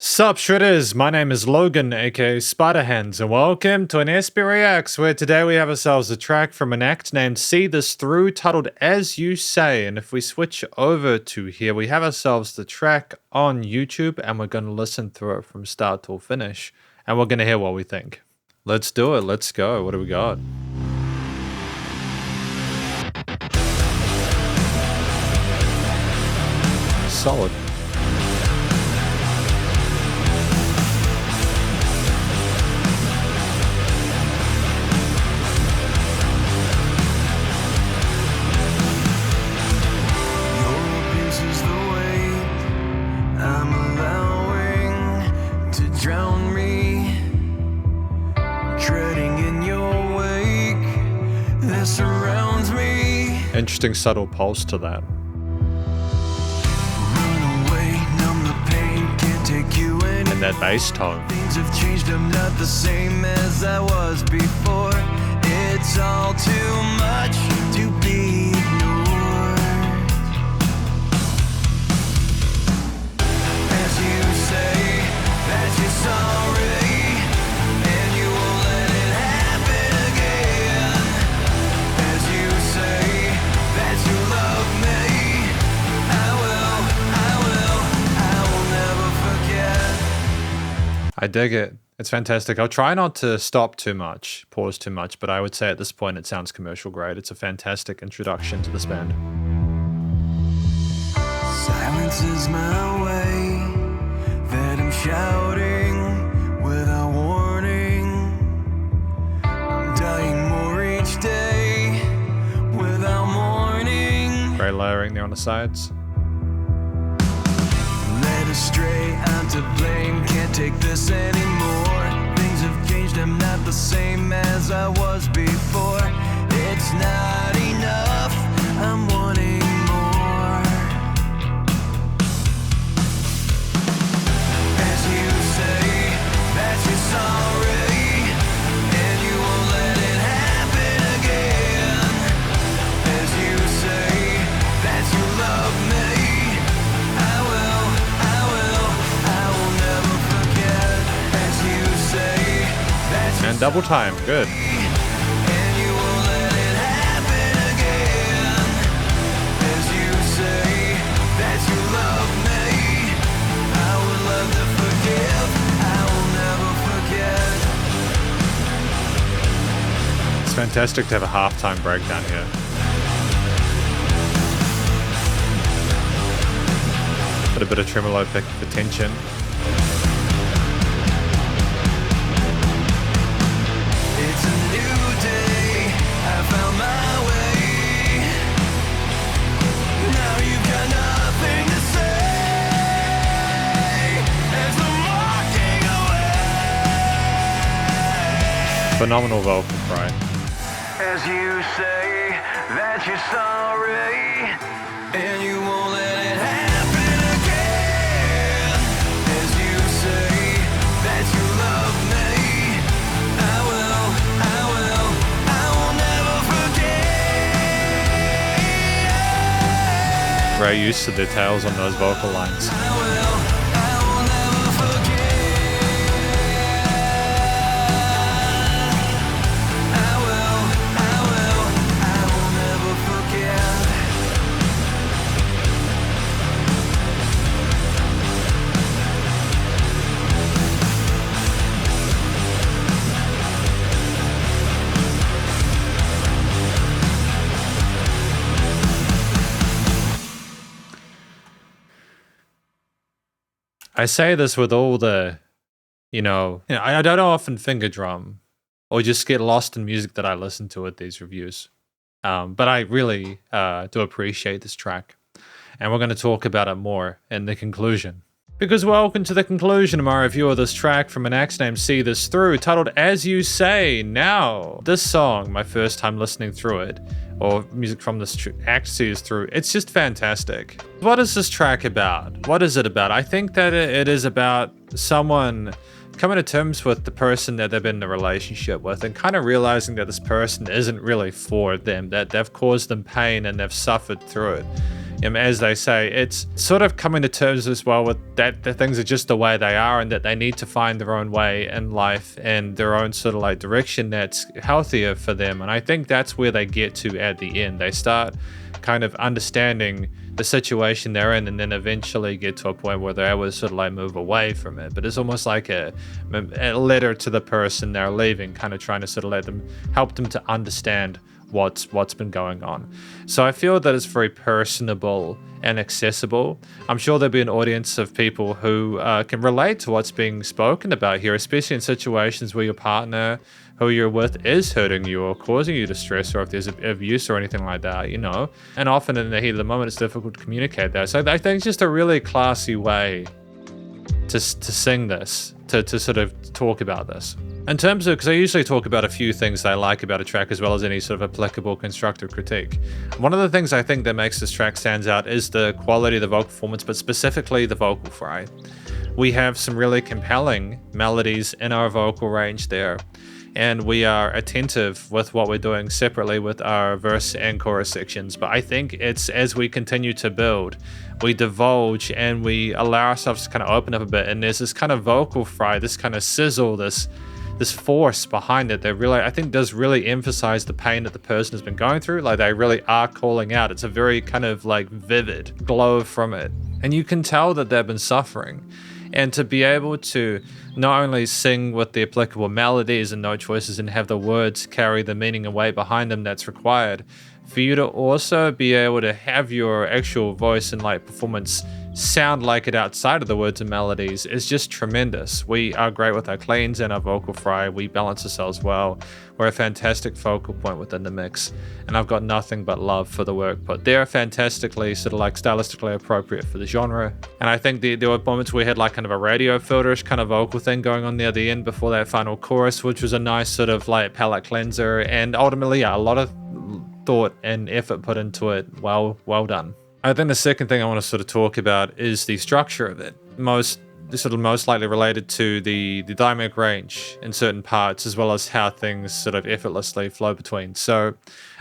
Sup Shredders, my name is Logan aka Spiderhands, and welcome to an SP Reacts, where today we have ourselves a track from an act named See This Through titled As You Say. And if we switch over to here, we have ourselves the track on YouTube and we're going to listen through it from start till finish and we're going to hear what we think. Let's do it, let's go. What do we got? Solid. Surrounds me. Interesting subtle pulse to that. Run away, numb the pain, can't take you anymore. And that bass tone. Things have changed, I'm not the same as I was before. It's all too much to be ignored. As you say that you're sorry. I dig it. It's fantastic. I'll try not to stop too much, pause too much, but I would say at this point it sounds commercial grade. It's a fantastic introduction to this band. Silence is my way, that I'm shouting without warning. I'm dying more each day without mourning. Great layering there on the sides. Led astray, I'm to blame, can't take this anymore. Things have changed, I'm not the same as I was before. It's not enough, I'm wanting more. As you say that you're sorry, and you won't let it happen again. As you say that you love me, And double time, good. and you won't let it happen again. As you say that you love me, I would love to forgive, I will never forget. It's fantastic to have a halftime breakdown here. Put a bit of tremolo pick for tension. It's a new day, I found my way. Now you've got nothing to say as I'm walking away. Phenomenal vocal fry. As you say that you're sorry, and you won't let it happen again. As you say that you love me, I will never forget. Great use of details on those vocal lines. I will never forget. I will never forget. I say this with all the, I don't often finger drum or just get lost in music that I listen to at these reviews. But I really do appreciate this track. And we're going to talk about it more in the conclusion. Because welcome to the conclusion of my review of this track from an act named See This Through, titled As You Say. Now, this song, my first time listening through it, or music from this act See This Through, it's just fantastic. What is this track about? What is it about? I think that it is about someone coming to terms with the person that they've been in a relationship with and kind of realizing that this person isn't really for them, that they've caused them pain and they've suffered through it. As they say, it's sort of coming to terms as well with that things are just the way they are and that they need to find their own way in life and their own sort of like direction that's healthier for them. And I think that's where they get to at the end. They start kind of understanding the situation they're in and then eventually get to a point where they're able to sort of like move away from it. But it's almost like a letter to the person they're leaving, kind of trying to sort of help them to understand what's been going on. So I feel that it's very personable and accessible. I'm sure there'll be an audience of people who can relate to what's being spoken about here, especially in situations where your partner who you're with is hurting you or causing you distress, or if there's abuse or anything like that, And often in the heat of the moment, it's difficult to communicate that. So I think it's just a really classy way to sing this, to sort of talk about this. In terms of, because I usually talk about a few things that I like about a track as well as any sort of applicable constructive critique. One of the things I think that makes this track stands out is the quality of the vocal performance, but specifically the vocal fry. We have some really compelling melodies in our vocal range there, and we are attentive with what we're doing separately with our verse and chorus sections. But I think it's as we continue to build, we divulge and we allow ourselves to kind of open up a bit, and there's this kind of vocal fry, this kind of sizzle, this force behind it that really, I think, does really emphasize the pain that the person has been going through. Like they really are calling out. It's a very kind of like vivid glow from it. And you can tell that they've been suffering. And to be able to not only sing with the applicable melodies and note choices and have the words carry the meaning and weight behind them that's required, for you to also be able to have your actual voice and like performance sound like it outside of the words and melodies is just tremendous. We are great with our cleans and our vocal fry. We balance ourselves well. We're a fantastic focal point within the mix, and I've got nothing but love for the work, but they're fantastically sort of like stylistically appropriate for the genre. And I think there were moments where we had like kind of a radio filterish kind of vocal thing going on near the end before that final chorus, which was a nice sort of like palate cleanser, and ultimately, yeah, a lot of thought and effort put into it. Well done. I think the second thing I want to sort of talk about is the structure of it. Most likely related to the dynamic range in certain parts, as well as how things sort of effortlessly flow between. So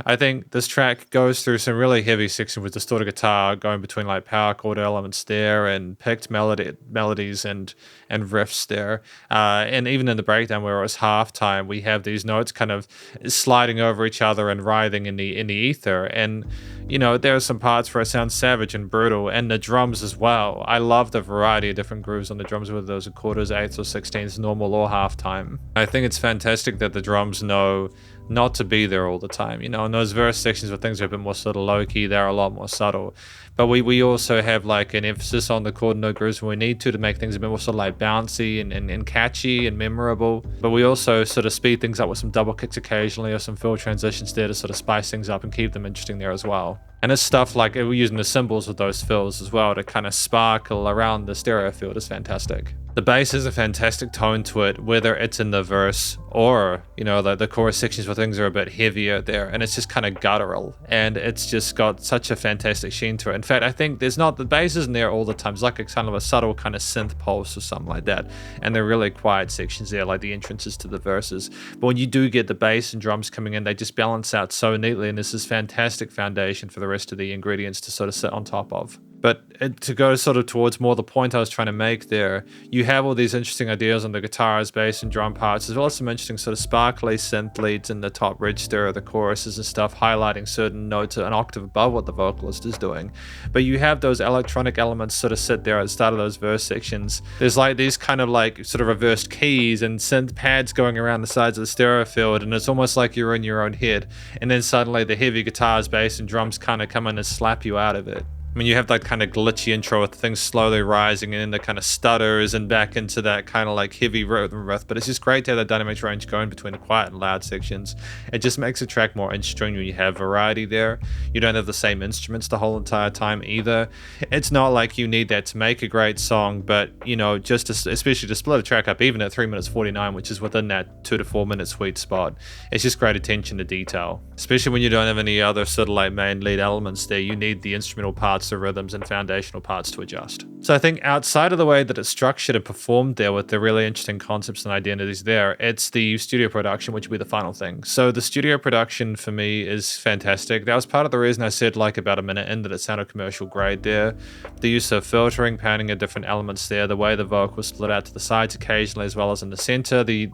I think this track goes through some really heavy sections with distorted guitar going between like power chord elements there and picked melodies and riffs there. And even in the breakdown where it was halftime, we have these notes kind of sliding over each other and writhing in the ether. And there are some parts where it sounds savage and brutal, and the drums as well. I love the variety of different grooves on the drums, whether those are quarters, eighths, or sixteenths, normal or halftime. I think it's fantastic that the drums know not to be there all the time. In those verse sections where things are a bit more sort of low-key, they're a lot more subtle. But we also have like an emphasis on the chord and note grooves when we need to make things a bit more sort of like bouncy and catchy and memorable. But we also sort of speed things up with some double kicks occasionally or some fill transitions there to sort of spice things up and keep them interesting there as well. And it's stuff like we're using the cymbals with those fills as well to kind of sparkle around the stereo field is fantastic. The bass has a fantastic tone to it, whether it's in the verse or, the chorus sections where things are a bit heavier there, and it's just kind of guttural, and it's just got such a fantastic sheen to it. In fact, I think the bass isn't there all the time. It's like a kind of a subtle kind of synth pulse or something like that, and they're really quiet sections there, like the entrances to the verses. But when you do get the bass and drums coming in, they just balance out so neatly, and this is fantastic foundation for the rest of the ingredients to sort of sit on top of. But to go sort of towards more the point I was trying to make there, you have all these interesting ideas on the guitars, bass, and drum parts, as well as some interesting sort of sparkly synth leads in the top register of the choruses and stuff, highlighting certain notes an octave above what the vocalist is doing. But you have those electronic elements sort of sit there at the start of those verse sections. There's like these kind of like sort of reversed keys and synth pads going around the sides of the stereo field, and it's almost like you're in your own head. And then suddenly the heavy guitars, bass, and drums kind of come in and slap you out of it. I mean, you have that kind of glitchy intro with things slowly rising and then the kind of stutters and back into that kind of like heavy rhythm riff, but it's just great to have that dynamic range going between the quiet and loud sections. It just makes the track more interesting when you have variety there. You don't have the same instruments the whole entire time either. It's not like you need that to make a great song, but especially to split a track up even at 3 minutes 49, which is within that 2 to 4 minute sweet spot, it's just great attention to detail. Especially when you don't have any other sort of like main lead elements there, you need the instrumental parts parts, the rhythms, and foundational parts to adjust. So I think outside of the way that it's structured and performed there with the really interesting concepts and identities there, it's the studio production, which will be the final thing. So the studio production for me is fantastic. That was part of the reason I said like about a minute in that it sounded commercial grade there. The use of filtering, panning of different elements there, the way the vocals split out to the sides occasionally as well as in the center, the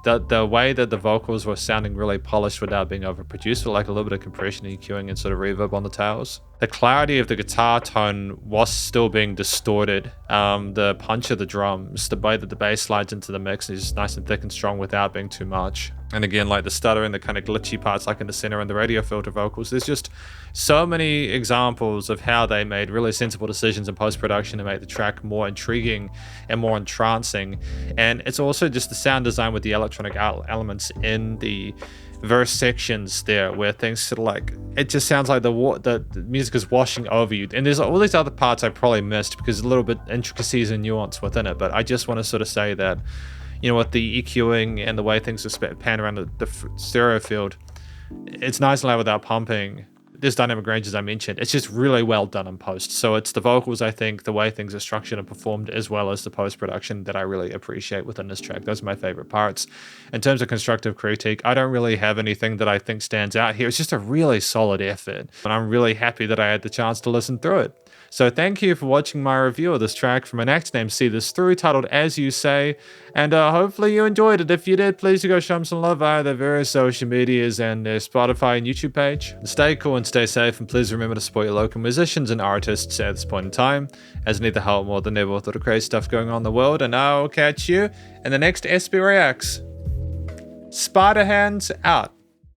way that the vocals were sounding really polished without being overproduced, with like a little bit of compression, EQing, and sort of reverb on the tails. The clarity of the guitar tone was still being distorted. The punch of the drums, the way that the bass slides into the mix is just nice and thick and strong without being too much. And again, like the stutter and the kind of glitchy parts like in the center and the radio filter vocals, there's just so many examples of how they made really sensible decisions in post-production to make the track more intriguing and more entrancing. And it's also just the sound design with the electronic elements in the verse sections there, where things sort of like, it just sounds like the music is washing over you. And there's all these other parts I probably missed because a little bit intricacies and nuance within it, but I just want to sort of say that, you know, with the EQing and the way things are panned around the stereo field, it's nice and loud without pumping. There's dynamic range, as I mentioned. It's just really well done in post. So it's the vocals, I think, the way things are structured and performed, as well as the post-production that I really appreciate within this track. Those are my favorite parts. In terms of constructive critique, I don't really have anything that I think stands out here. It's just a really solid effort. And I'm really happy that I had the chance to listen through it. So thank you for watching my review of this track from an act named See This Through, titled As You Say, and hopefully you enjoyed it. If you did, please do go show them some love via their various social medias and their Spotify and YouTube page. Stay cool and stay safe, and please remember to support your local musicians and artists at this point in time, as need the help more than ever with all the crazy stuff going on in the world, and I'll catch you in the next SB Reacts. Spiderhands out.